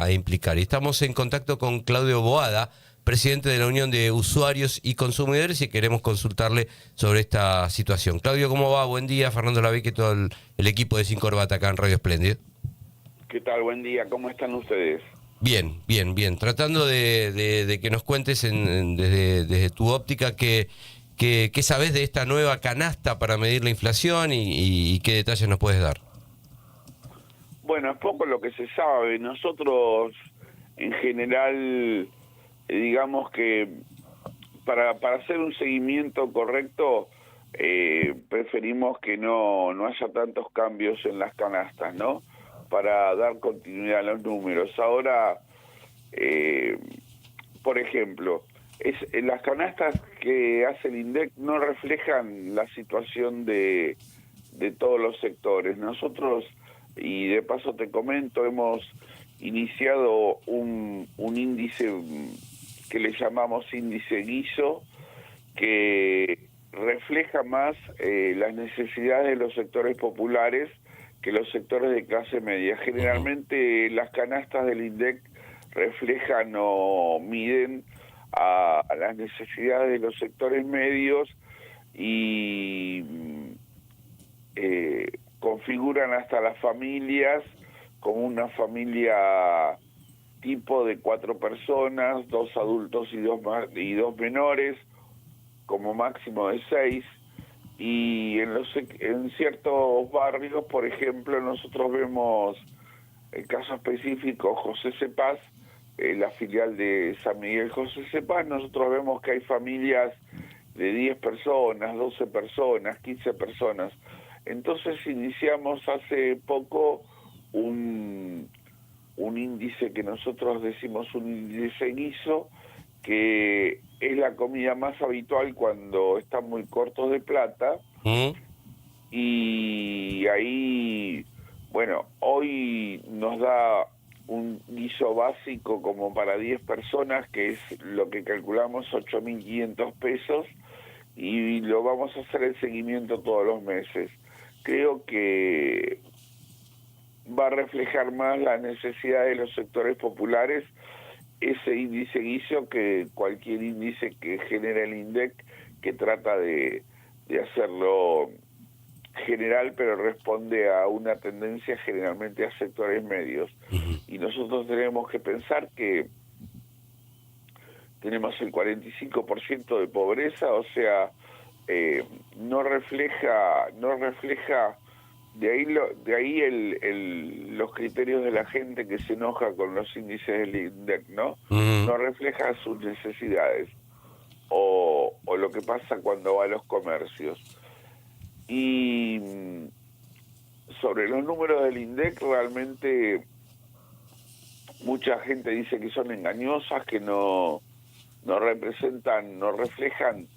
a implicar. Y estamos en contacto con Claudio Boada, presidente de la Unión de Usuarios y Consumidores, y queremos consultarle sobre esta situación. Claudio, ¿cómo va? Buen día. Fernando Lavique y todo el equipo de Sin Corbata acá en Radio Espléndido. ¿Qué tal? Buen día. ¿Cómo están ustedes? Bien, bien, bien. Tratando de que nos cuentes desde tu óptica qué sabés de esta nueva canasta para medir la inflación y qué detalles nos puedes dar. Bueno, es poco lo que se sabe. Nosotros, en general, digamos que para hacer un seguimiento correcto, preferimos que no haya tantos cambios en las canastas, ¿no? Para dar continuidad a los números. Ahora, por ejemplo, las canastas que hace el INDEC no reflejan la situación de todos los sectores. Nosotros, y de paso te comento, hemos iniciado un índice que le llamamos índice guiso, que refleja más las necesidades de los sectores populares que los sectores de clase media. Generalmente las canastas del INDEC reflejan o miden a las necesidades de los sectores medios y configuran hasta las familias como una familia tipo de 4 personas, 2 adultos y dos menores, como máximo de 6. Y en ciertos barrios, por ejemplo, nosotros vemos el caso específico José Cepaz, la filial de San Miguel José Cepaz. Nosotros vemos que hay familias de 10 personas, 12 personas, 15 personas. Entonces iniciamos hace poco un índice que nosotros decimos un índice guiso, que es la comida más habitual cuando están muy cortos de plata. Y ahí, bueno, hoy nos da un guiso básico como para 10 personas, que es lo que calculamos 8.500 pesos, y lo vamos a hacer el seguimiento todos los meses. Creo que va a reflejar más la necesidad de los sectores populares ese índice guiso que cualquier índice que genera el INDEC, que trata de hacerlo general, pero responde a una tendencia generalmente a sectores medios. Y nosotros tenemos que pensar que tenemos el 45% de pobreza, o sea, no refleja de ahí los criterios de la gente que se enoja con los índices del INDEC, ¿no? No refleja sus necesidades o lo que pasa cuando va a los comercios. Y sobre los números del INDEC, realmente mucha gente dice que son engañosas, que no representan, no reflejan,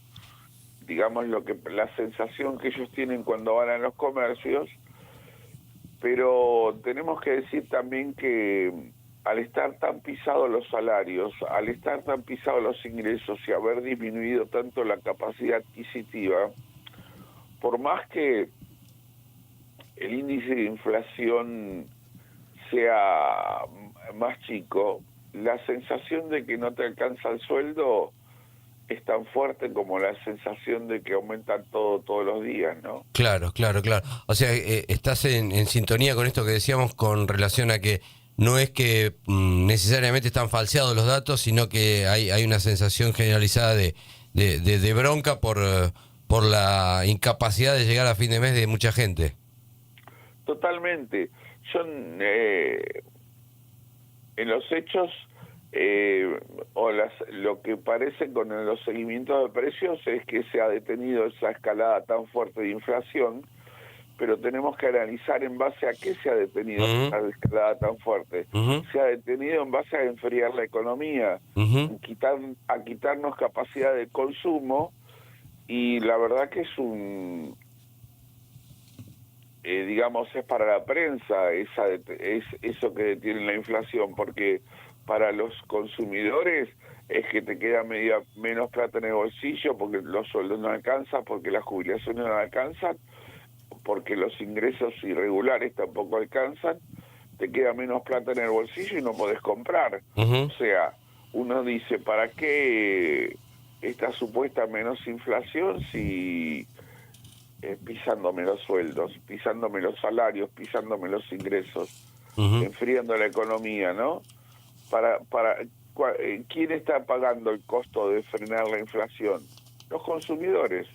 digamos, la sensación que ellos tienen cuando van a los comercios. Pero tenemos que decir también que al estar tan pisados los salarios, al estar tan pisados los ingresos y haber disminuido tanto la capacidad adquisitiva, por más que el índice de inflación sea más chico, la sensación de que no te alcanza el sueldo es tan fuerte como la sensación de que aumentan todos los días, ¿no? Claro, claro, claro. O sea, estás en sintonía con esto que decíamos con relación a que no es que necesariamente están falseados los datos, sino que hay una sensación generalizada de bronca por la incapacidad de llegar a fin de mes de mucha gente. Totalmente. En los hechos, lo que parece con los seguimientos de precios es que se ha detenido esa escalada tan fuerte de inflación, pero tenemos que analizar en base a qué se ha detenido esa escalada tan fuerte. Se ha detenido en base a enfriar la economía, a quitarnos capacidad de consumo, y la verdad que es digamos, es para la prensa es eso que detiene la inflación, porque para los consumidores es que te queda menos plata en el bolsillo, porque los sueldos no alcanzan, porque las jubilaciones no alcanzan, porque los ingresos irregulares tampoco alcanzan. te queda menos plata en el bolsillo y no podés comprar. O sea, uno dice, ¿para qué esta supuesta menos inflación si pisándome los sueldos, pisándome los salarios, pisándome los ingresos, enfriando la economía, ¿no? ¿Quién está pagando el costo de frenar la inflación? Los consumidores.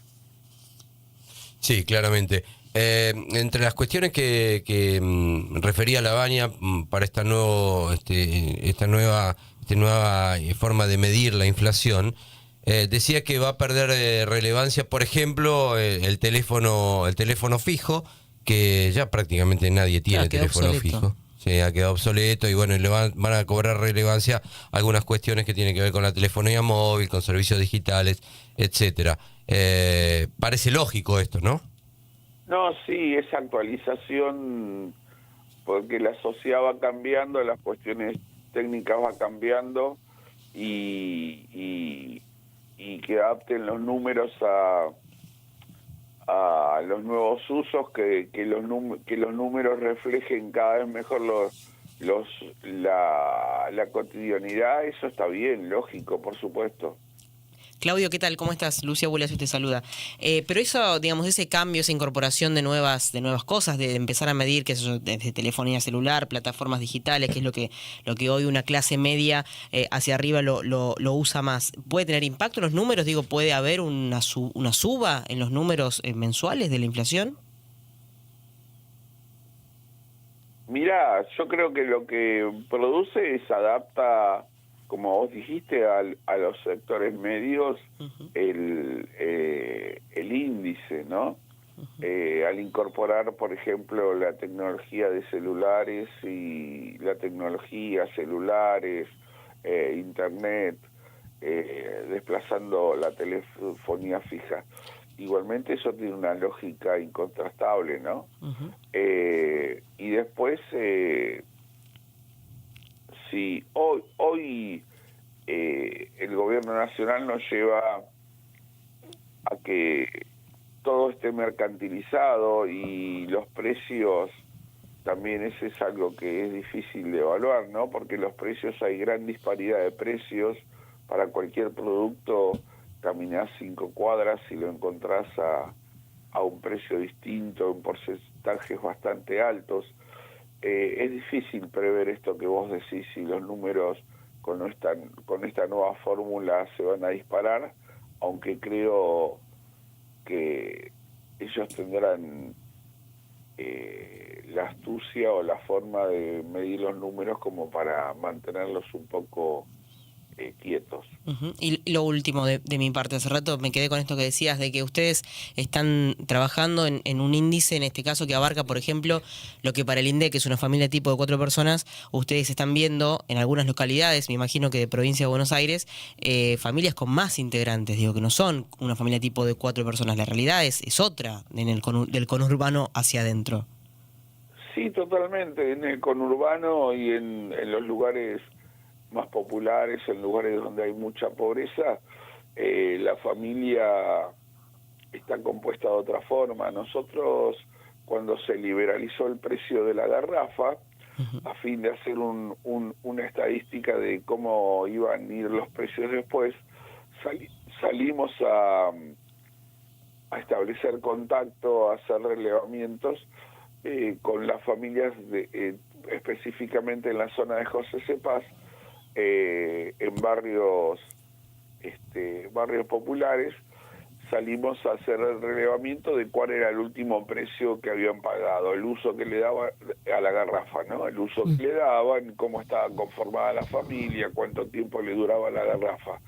Sí, claramente. Entre las cuestiones que refería Lavagna para esta nueva forma de medir la inflación, decía que va a perder relevancia, por ejemplo, el teléfono fijo, que ya prácticamente nadie tiene teléfono fijo. Sí, ha quedado obsoleto y bueno, van a cobrar relevancia algunas cuestiones que tienen que ver con la telefonía móvil, con servicios digitales, etcétera. Parece lógico esto, ¿no? No, sí, esa actualización, porque la sociedad va cambiando, las cuestiones técnicas van cambiando y que adapten los números a los nuevos usos, que los números reflejen cada vez mejor la cotidianidad. Eso está bien, lógico, por supuesto. Claudio, ¿qué tal? ¿Cómo estás? Lucia Bulacio te saluda. Pero eso, digamos, ese cambio, esa incorporación de nuevas cosas, de empezar a medir, que es desde telefonía celular, plataformas digitales, que es lo que hoy una clase media hacia arriba lo usa más, ¿puede tener impacto en los números? Digo, ¿puede haber una suba en los números mensuales de la inflación? Mirá, yo creo que lo que produce es adapta, como vos dijiste, a los sectores medios el índice, ¿no? Al incorporar, por ejemplo, la tecnología de celulares y la tecnología celulares, internet, desplazando la telefonía fija. Igualmente eso tiene una lógica incontrastable, ¿no? Y después, si hoy el gobierno nacional nos lleva a que todo esté mercantilizado y los precios también, ese es algo que es difícil de evaluar, ¿no? Porque los precios, hay gran disparidad de precios para cualquier producto. Caminás 5 cuadras y lo encontrás a un precio distinto, en porcentajes bastante altos. Es difícil prever esto que vos decís, si los números con esta nueva fórmula se van a disparar, aunque creo que ellos tendrán la astucia o la forma de medir los números como para mantenerlos un poco quietos. Y lo último de mi parte, hace rato me quedé con esto que decías, de que ustedes están trabajando en un índice, en este caso, que abarca, por ejemplo, lo que para el INDEC, que es una familia tipo de 4 personas, ustedes están viendo en algunas localidades, me imagino que de provincia de Buenos Aires, familias con más integrantes, digo, que no son una familia tipo de 4 personas, la realidad es otra del conurbano hacia adentro. Sí, totalmente, en el conurbano y en los lugares más populares, en lugares donde hay mucha pobreza, la familia está compuesta de otra forma. Nosotros, cuando se liberalizó el precio de la garrafa, a fin de hacer una estadística de cómo iban a ir los precios después, salimos a establecer contacto, a hacer relevamientos con las familias, específicamente en la zona de José Cepaz, en barrios populares. Salimos a hacer el relevamiento de cuál era el último precio que habían pagado, el uso que le daba a la garrafa, ¿no? El uso que le daban, cómo estaba conformada la familia, cuánto tiempo le duraba la garrafa.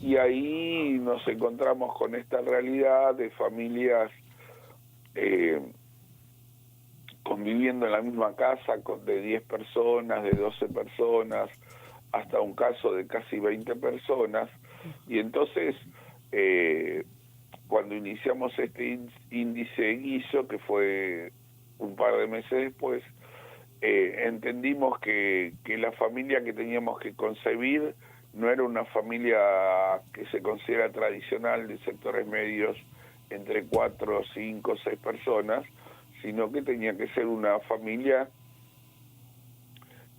Y ahí nos encontramos con esta realidad de familias conviviendo en la misma casa, de 10 personas, de 12 personas, hasta un caso de casi 20 personas. Y entonces, cuando iniciamos este índice guiso, que fue un par de meses después, entendimos que la familia que teníamos que concebir no era una familia que se considera tradicional de sectores medios, entre 4, 5, 6 personas, sino que tenía que ser una familia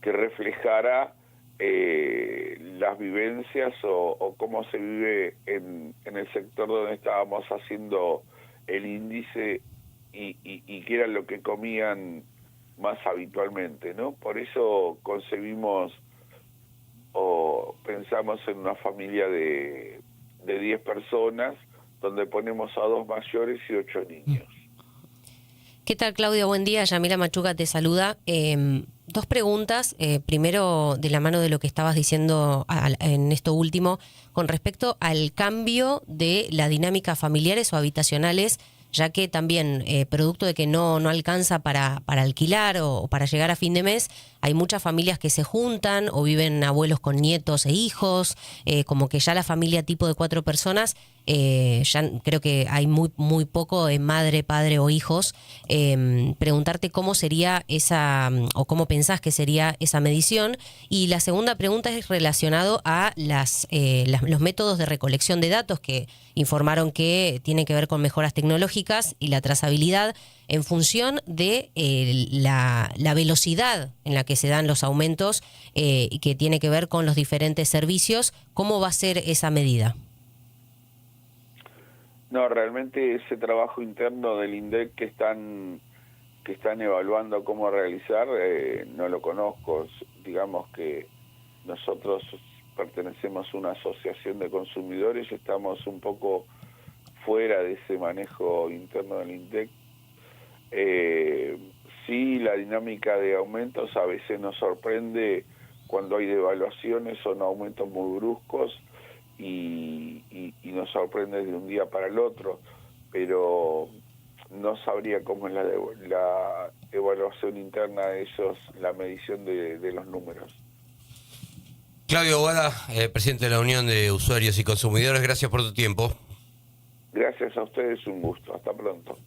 que reflejara las vivencias o cómo se vive en el sector donde estábamos haciendo el índice y qué era lo que comían más habitualmente, ¿no? Por eso concebimos o pensamos en una familia de 10 personas, donde ponemos a 2 mayores y 8 niños. ¿Qué tal, Claudio? Buen día. Yamila Machuca te saluda. 2 preguntas. Primero, de la mano de lo que estabas diciendo en esto último, con respecto al cambio de las dinámicas familiares o habitacionales, ya que también, producto de que no alcanza para alquilar o para llegar a fin de mes, hay muchas familias que se juntan o viven abuelos con nietos e hijos, como que ya la familia tipo de 4 personas, ya creo que hay muy poco en madre, padre o hijos. Preguntarte cómo sería esa, o cómo pensás que sería esa medición. Y la segunda pregunta es relacionado a los métodos de recolección de datos que informaron que tienen que ver con mejoras tecnológicas y la trazabilidad en función de la velocidad en la que se dan los aumentos y que tiene que ver con los diferentes servicios. ¿Cómo va a ser esa medida? No, realmente ese trabajo interno del INDEC que están evaluando cómo realizar, no lo conozco. Digamos que nosotros pertenecemos a una asociación de consumidores y estamos un poco fuera de ese manejo interno del INDEC. Sí, la dinámica de aumentos a veces nos sorprende cuando hay devaluaciones, son aumentos muy bruscos y nos sorprende de un día para el otro, pero no sabría cómo es la evaluación interna de esos, la medición de los números. Claudio Boada, presidente de la Unión de Usuarios y Consumidores, gracias por tu tiempo. Gracias a ustedes, un gusto. Hasta pronto.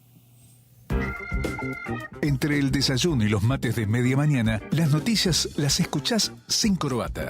Entre el desayuno y los mates de media mañana, las noticias las escuchás sin corbata.